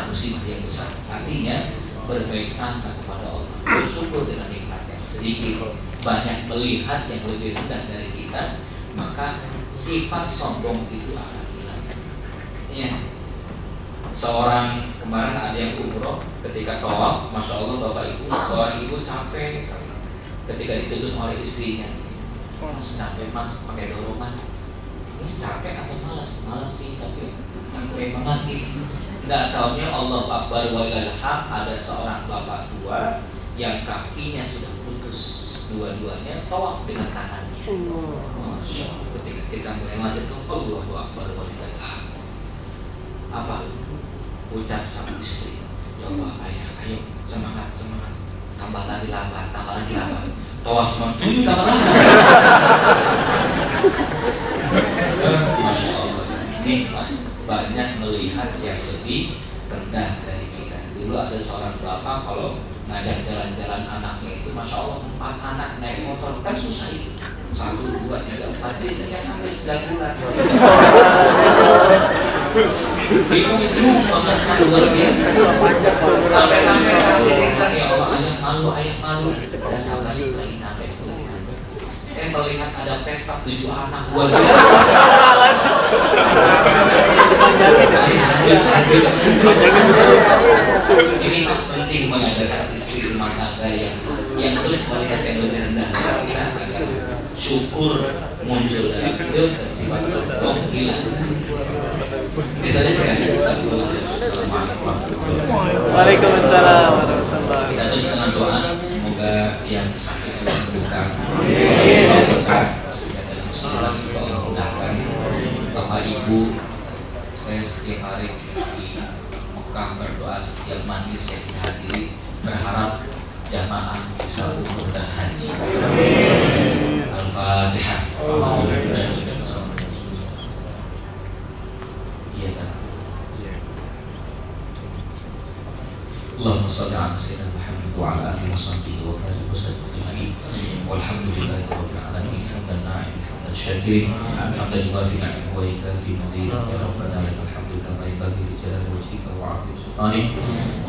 musibah yang besar. Artinya berbaik sangka kepada Allah, bersyukur dengan nikmat yang sedikit, banyak melihat yang lebih rendah dari kita, maka sifat sombong itu akan hilang. Iya. Seorang kemarin ada yang umroh, ketika tawaf, masya Allah bapak ibu, seorang ibu capek ketika dituntut oleh istrinya. Mas capek mas, pakai dorongan. Ini capek atau malas? Malas sih, tapi capek banget gitu. Tidak taunya Allah Akbar walillalham, ada seorang bapak tua yang kakinya sudah putus dua-duanya, tawaf dengan tangannya. Masya Allah, ketika kita mulai maju itu Allahu Akbar walillalham. Apa? Ucap sama istri, ya Allah, ayah, ayo semangat, tambah lagi lapar, tawaf cuma 7 tambah lapar. Masya Allah, nikmat, banyak melihat yang lebih rendah dari kita. Dulu ada seorang bapak kalau ngajak jalan-jalan anaknya itu, masya Allah, 4 anak naik motor, kan susah itu. 1, 2, 3, 4, istrinya hampir 9 bulan. ujung banget kan, luar biasa. Sampai saya ya Allah, ayah malu. Dan sabar lagi sampai melihat ada pesta 7 anak luar biasa. Ini penting mengajarkan istri rumah tangga yang terus melihat yang lebih rendah dari kita agar syukur muncul dari hidup dan sifat sombong hilang. Biasanya kita bisa pulang. Waalaikumsalam warahmatullahi. Kita tutup dengan doa, semoga yang sakit Allah sembuhkan. Jelas Allah mudahkan. Bapak Ibu, saya setiap hari di Mekah berdoa setiap majlis yang dihadiri, berharap jamaah bisa umroh dan haji. Al-Fatihah. Iya kan? Allahumma shalli ala sayyidina Muhammad wa ala alihi wa sahbihi wa barik wa sallim ajma'in. Walhamdulillahi rabbil alamin. Hamdan na'imin, hamdan syakirin, hamdan yuwafi ni'amahu wa yukafi mazidah. Ya Rabbana lakal hamdu kama yanbaghi li jalali wajhika wa 'azimi sultanik.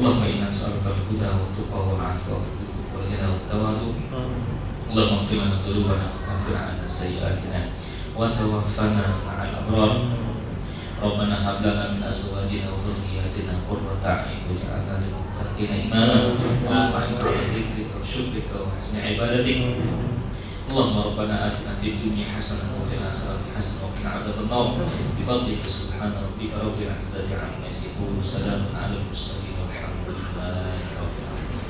Allahumma inna nas'aluka al-huda wa tuqa wal 'afwa wal ghina wat tawaddu. Allahumma ighfir lana dhunubana wa kaffir 'anna sayyi'atina wa tawaffana ma'al abrar. Rabbana hab lana min azwajina wa dhurriyyatina qurrata a'yun waj'alna lil muttaqina imama. Allahumma inna ala dzikrika wa syukrika wa husni ibadatik. Allahumma rabbana atina fid dunya hasanah wa fil akhirati hasanah wa qina adzabannar. Bi fadlika subhana rabbika rabbil izzati 'amma yasifun. Salamun 'alal mursalin walhamdulillahi rabbil alamin.